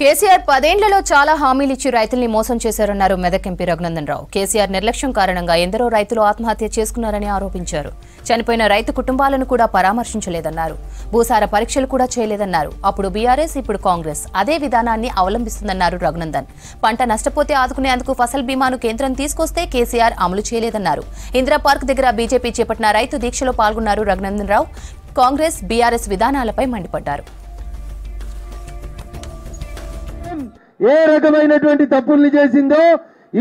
కేసీఆర్ 10 ఏళ్లలో చాలా హామీలు ఇచ్చి రైతుల్ని మోసం చేశారన్నారు మెదక్ ఎంపీ రఘునందన్ రావు. కేసీఆర్ నిర్లక్ష్యం కారణంగా ఎందరో రైతులు ఆత్మహత్య చేసుకున్నారని ఆరోపించారు. చనిపోయిన రైతు కుటుంబాలను కూడా పరామర్శించలేదన్నారు. భూసార పరీక్షలు కూడా చేయలేదన్నారు. అప్పుడు బీఆర్ఎస్, ఇప్పుడు కాంగ్రెస్ అదే విధానాన్ని అవలంబిస్తుందన్నారు రఘునందన్. పంట నష్టపోతే ఆదుకునేందుకు ఫసల్ బీమాను కేంద్రం తీసుకొస్తే కేసీఆర్ అమలు చేయలేదన్నారు. ఇందిరా పార్క్ దగ్గర బీజేపీ చేపట్టిన రైతు దీక్షలో పాల్గొన్నారు రఘునందన్ రావు. కాంగ్రెస్, బీఆర్ఎస్ విధానాలపై మండిపడ్డారు. ఏ రకమైనటువంటి తప్పుల్ని చేసిందో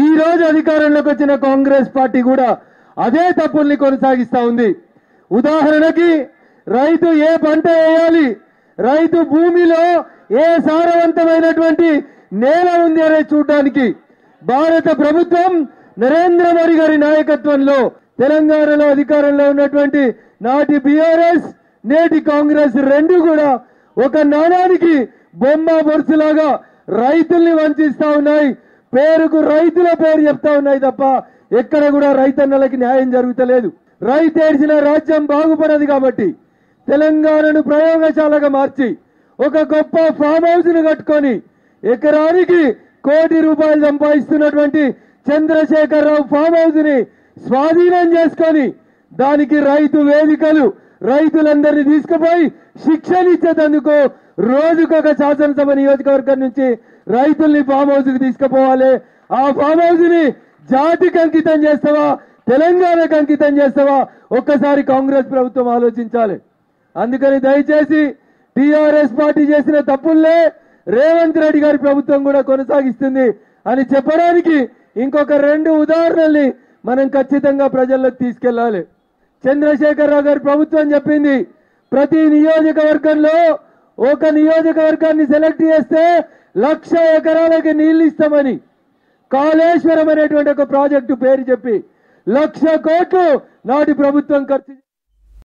ఈ రోజు అధికారంలోకి వచ్చిన కాంగ్రెస్ పార్టీ కూడా అదే తప్పుల్ని కొనసాగిస్తా ఉంది. ఉదాహరణకి రైతు ఏ పంట వేయాలి, రైతు భూమిలో ఏ సారవంతమైనటువంటి నేల ఉంది అనే చూడడానికి భారత ప్రభుత్వం నరేంద్ర మోడీ గారి నాయకత్వంలో తెలంగాణలో అధికారంలో ఉన్నటువంటి నాటి బీఆర్ఎస్, నేటి కాంగ్రెస్ రెండు కూడా ఒక నాణానికి బొమ్మ బొరుసులాగా రైతుల్ని వంచిస్తా ఉన్నాయి. పేరుకు రైతుల పేరు చెప్తా ఉన్నాయి తప్ప ఎక్కడ కూడా రైతన్నలకి న్యాయం జరుగుతలేదు. రైతు ఏడ్చిన రాజ్యం బాగుపడదు కాబట్టి తెలంగాణను ప్రయోగశాలగా మార్చి ఒక గొప్ప ఫామ్ హౌస్ ను కట్టుకొని ఎకరానికి ₹1 కోటి సంపాదిస్తున్నటువంటి చంద్రశేఖరరావు ఫామ్ హౌస్ ని స్వాధీనం చేసుకొని దానికి రైతు వేదికలు, రైతులందరినీ తీసుకుపోయి శిక్షణ ఇచ్చేందుకు రోజుకొక శాసనసభ నియోజకవర్గం నుంచి రైతుల్ని ఫామ్ హౌస్ కి తీసుకుపోవాలి. ఆ ఫామ్ హౌస్ ని జాతికి అంకితం చేస్తావా, తెలంగాణకు అంకితం చేస్తావా, ఒక్కసారి కాంగ్రెస్ ప్రభుత్వం ఆలోచించాలి. అందుకని దయచేసి టీఆర్ఎస్ పార్టీ చేసిన తప్పుల్లే రేవంత్ రెడ్డి గారి ప్రభుత్వం కూడా కొనసాగిస్తుంది అని చెప్పడానికి ఇంకొక 2 ఉదాహరణల్ని మనం ఖచ్చితంగా ప్రజల్లోకి తీసుకెళ్లాలి. చంద్రశేఖరరావు గారి ప్రభుత్వం చెప్పింది ప్రతి నియోజకవర్గంలో ఒక నియోజకవర్గాన్ని సెలెక్ట్ చేస్తే 1,00,000 ఎకరాలకి నీళ్లు ఇస్తామని కాళేశ్వరం అనేటువంటి ఒక ప్రాజెక్టు పేరు చెప్పి 1,00,000 కోట్లు నాటి ప్రభుత్వం ఖర్చు